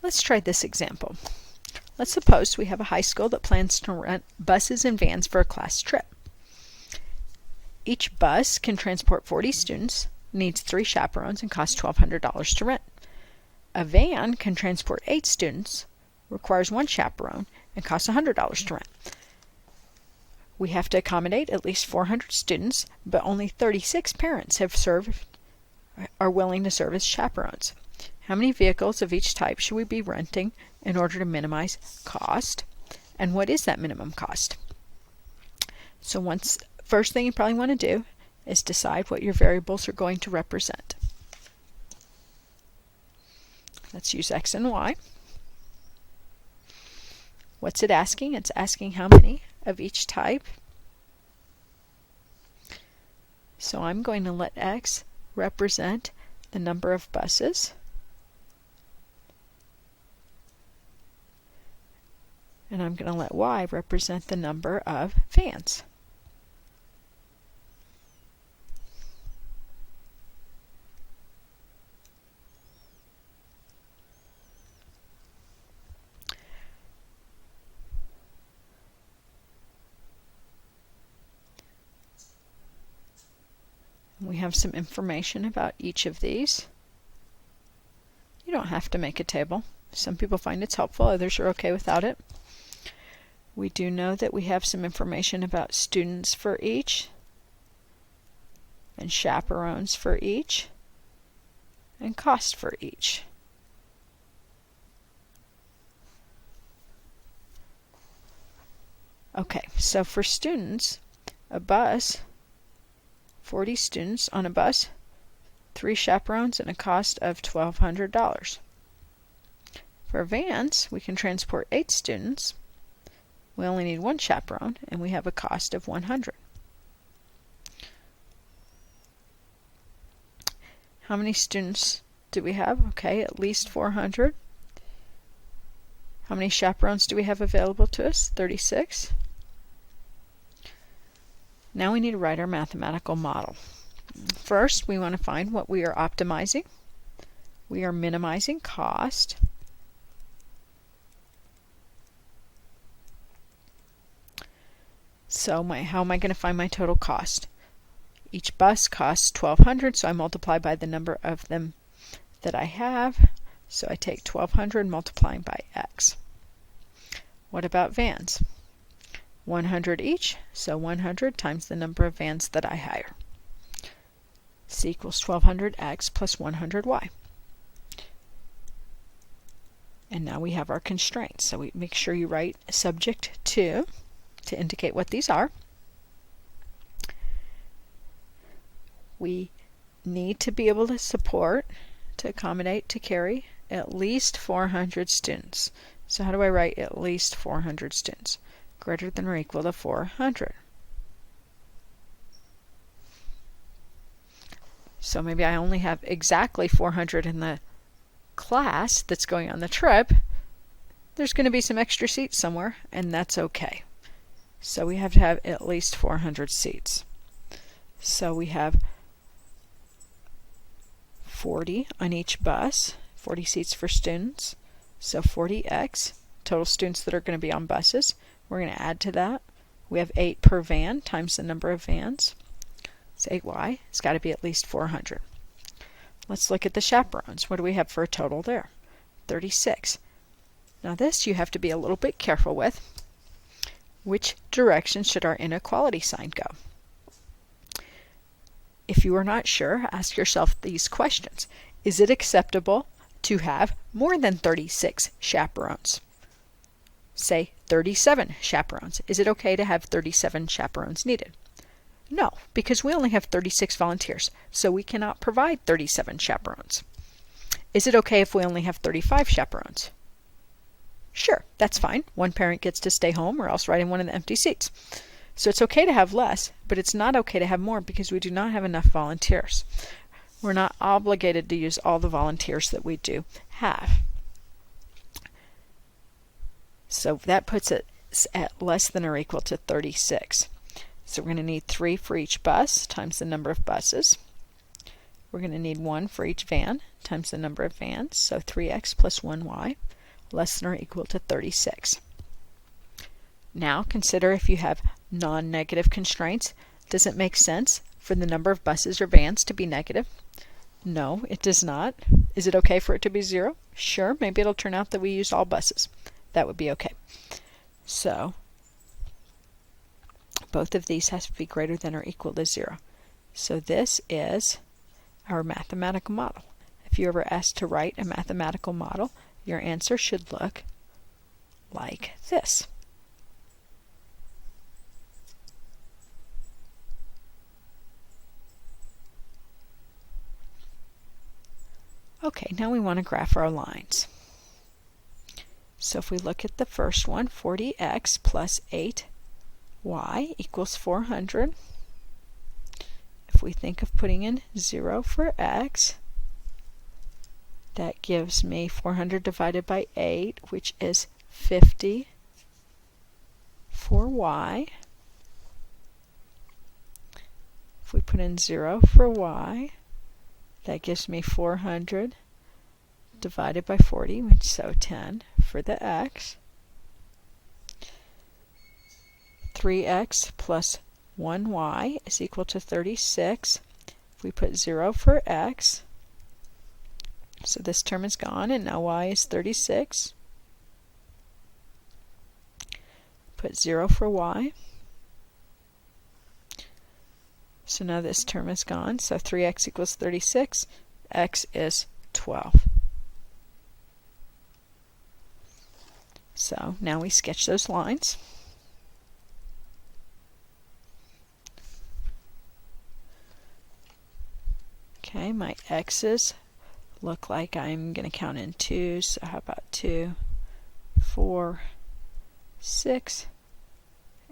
Let's try this example. Let's suppose we have a high school that plans to rent buses and vans for a class trip. Each bus can transport 40 students, needs 3 chaperones, and costs $1,200 to rent. A van can transport 8 students, requires 1 chaperone, and costs $100 to rent. We have to accommodate at least 400 students, but only 36 parents are willing to serve as chaperones. How many vehicles of each type should we be renting in order to minimize cost? And what is that minimum cost? So first thing you probably want to do is decide what your variables are going to represent. Let's use X and Y. What's it asking? It's asking how many of each type. So I'm going to let X represent the number of buses. And I'm going to let Y represent the number of vans. We have some information about each of these. You don't have to make a table. Some people find it's helpful, others are okay without it. We do know that we have some information about students for each, and chaperones for each, and cost for each. Okay, so for students, a bus, 40 students on a bus, 3 chaperones, and a cost of $1,200. For vans, we can transport 8 students. We only need 1 chaperone, and we have a cost of $100. How many students do we have? Okay, at least 400. How many chaperones do we have available to us? 36. Now we need to write our mathematical model. First, we want to find what we are optimizing. We are minimizing cost. So how am I going to find my total cost? Each bus costs $1,200, so I multiply by the number of them that I have. So I take 1,200 multiplying by X. What about vans? 100 each, so 100 times the number of vans that I hire. C equals 1,200X plus 100Y. And now we have our constraints. So we make sure you write subject to indicate what these are. We need to be able to accommodate, to carry at least 400 students. So how do I write at least 400 students? Greater than or equal to 400. So maybe I only have exactly 400 in the class that's going on the trip. There's going to be some extra seats somewhere, and that's okay. So we have to have at least 400 seats. So we have 40 on each bus, 40 seats for students. So 40x, total students that are going to be on buses. We're going to add to that. We have 8 per van times the number of vans. It's 8y. It's got to be at least 400. Let's look at the chaperones. What do we have for a total there? 36. Now this you have to be a little bit careful with. Which direction should our inequality sign go? If you are not sure, ask yourself these questions. Is it acceptable to have more than 36 chaperones? Say 37 chaperones. Is it okay to have 37 chaperones needed? No, because we only have 36 volunteers, so we cannot provide 37 chaperones. Is it okay if we only have 35 chaperones? Sure, that's fine. One parent gets to stay home or else ride in one of the empty seats. So it's okay to have less, but it's not okay to have more because we do not have enough volunteers. We're not obligated to use all the volunteers that we do have. So that puts it at less than or equal to 36. So we're going to need 3 for each bus times the number of buses. we're going to need 1 for each van times the number of vans, so 3x plus 1y less than or equal to 36. Now consider if you have non-negative constraints. Does it make sense for the number of buses or vans to be negative? No, it does not. Is it okay for it to be 0? Sure, maybe it'll turn out that we used all buses. That would be okay. So both of these has to be greater than or equal to 0. So this is our mathematical model. If you ever asked to write a mathematical model, your answer should look like this. Okay, now we want to graph our lines. So if we look at the first one, 40x plus 8y equals 400. If we think of putting in 0 for x, that gives me 400 divided by 8, which is 50 for y. If we put in 0 for y, that gives me 400 divided by 40, which is so 10 for the x. 3x plus 1y is equal to 36. If we put 0 for x, so this term is gone, and now y is 36. Put 0 for y. So now this term is gone, so 3x equals 36, x is 12. So now we sketch those lines. Okay, my x's look like I'm going to count in 2, so how about 2, 4, 6,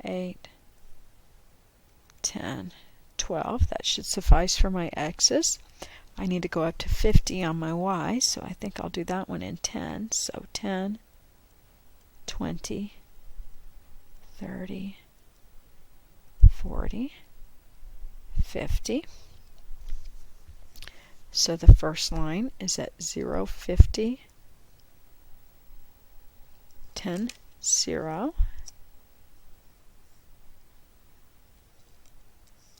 8, 10, 12. That should suffice for my x's. I need to go up to 50 on my y, so I think I'll do that one in 10. So 10, 20, 30, 40, 50. So the first line is at 0, 50, 10, 0.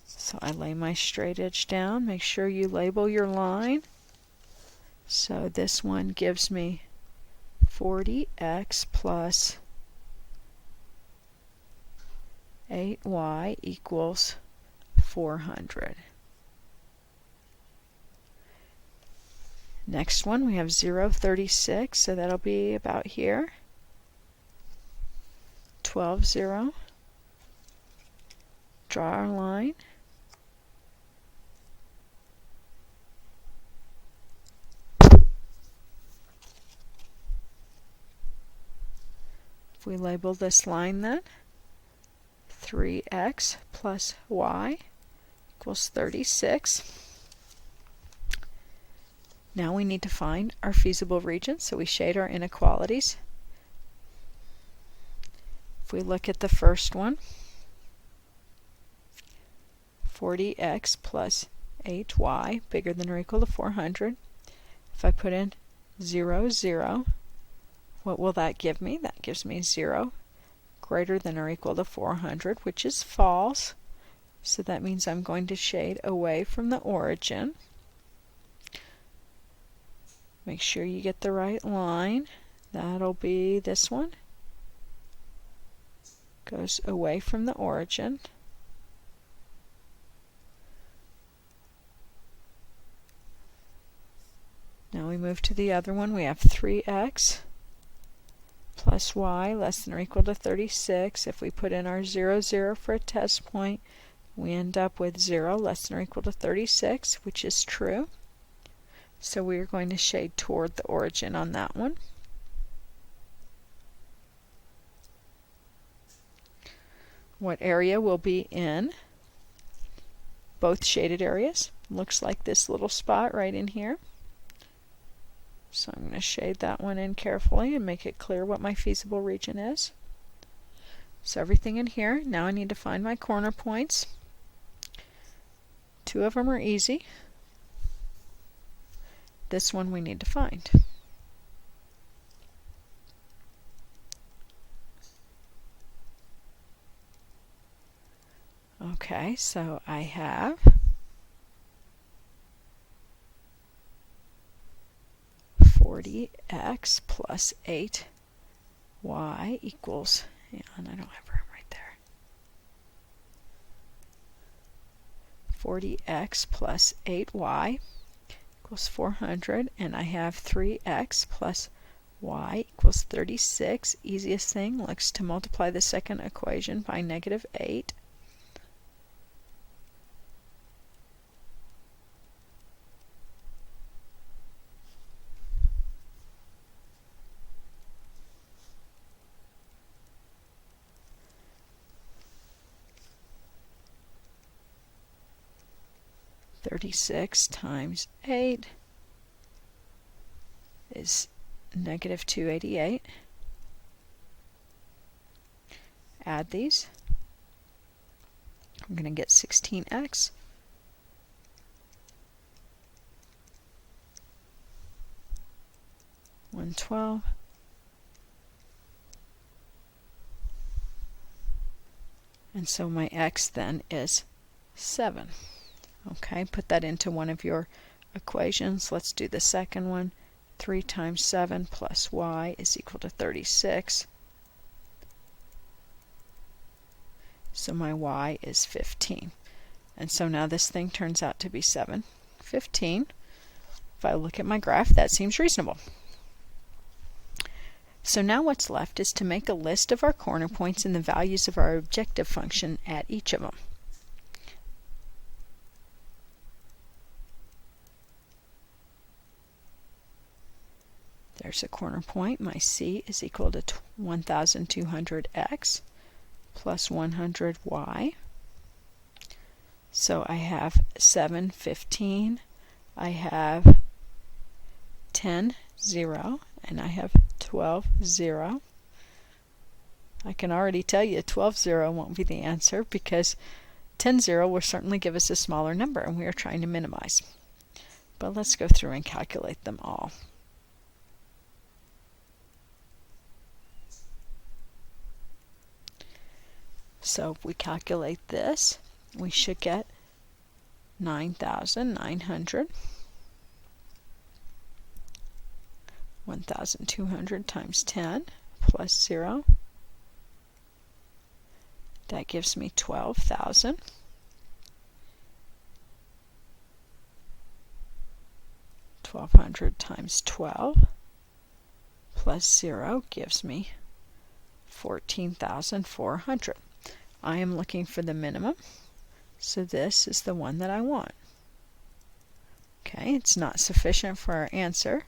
So I lay my straight edge down. Make sure you label your line. So this one gives me 40x plus 8y equals 400. Next one, we have 0, 36, so that'll be about here. 12, 0. Draw our line. If we label this line then, 3x plus y equals 36. Now we need to find our feasible region, so we shade our inequalities. If we look at the first one, 40x plus 8y bigger than or equal to 400. If I put in 0, 0, what will that give me? That gives me 0 greater than or equal to 400, which is false. So that means I'm going to shade away from the origin. Make sure you get the right line. That'll be this one. Goes away from the origin. Now we move to the other one. We have 3x plus y less than or equal to 36. If we put in our 0, 0 for a test point, we end up with 0 less than or equal to 36, which is true. So we are going to shade toward the origin on that one. What area will be in both shaded areas? Looks like this little spot right in here. So I'm going to shade that one in carefully and make it clear what my feasible region is. So everything in here. Now I need to find my corner points. 2 of them are easy. this one we need to find. Okay, so I have 40x plus 8y equals, and I don't have room right there, 40x plus 8y equals 400, and I have 3x plus y equals 36. Easiest thing looks to multiply the second equation by negative 8. (36 times 8 is negative 288. Add these. I'm going to get 16x. $112. And so my x then is 7. Okay, put that into one of your equations. Let's do the second one. 3 times 7 plus y is equal to 36. So my y is 15. And so now this thing turns out to be 7, 15. If I look at my graph, that seems reasonable. So now what's left is to make a list of our corner points and the values of our objective function at each of them. There's a corner point. My c is equal to 1200x plus 100y. So I have 7, 15. I have 10, 0. And I have 12, 0. I can already tell you 12, 0 won't be the answer because 10, 0 will certainly give us a smaller number, and we are trying to minimize. But let's go through and calculate them all. So if we calculate this, we should get 9,900. 1,200 times 10 plus 0. That gives me 12,000. 1,200 times 12 plus 0 gives me 14,400. I am looking for the minimum, so this is the one that I want. Okay, it's not sufficient for our answer.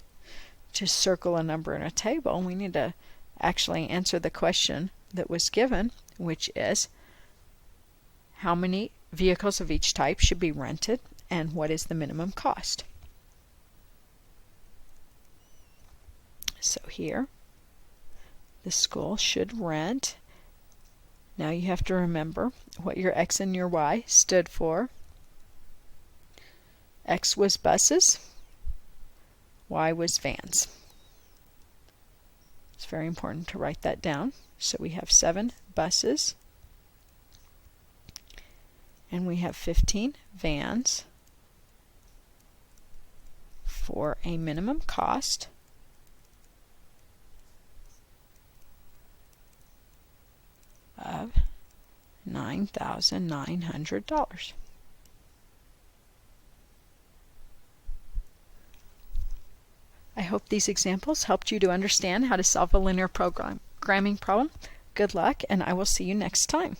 Just circle a number in a table. We need to actually answer the question that was given, which is how many vehicles of each type should be rented and what is the minimum cost. So here, the school should rent. Now you have to remember what your x and your y stood for. X was buses. Y was vans. It's very important to write that down. So we have 7 buses and we have 15 vans for a minimum cost of $9,900. I hope these examples helped you to understand how to solve a linear programming problem. Good luck, and I will see you next time.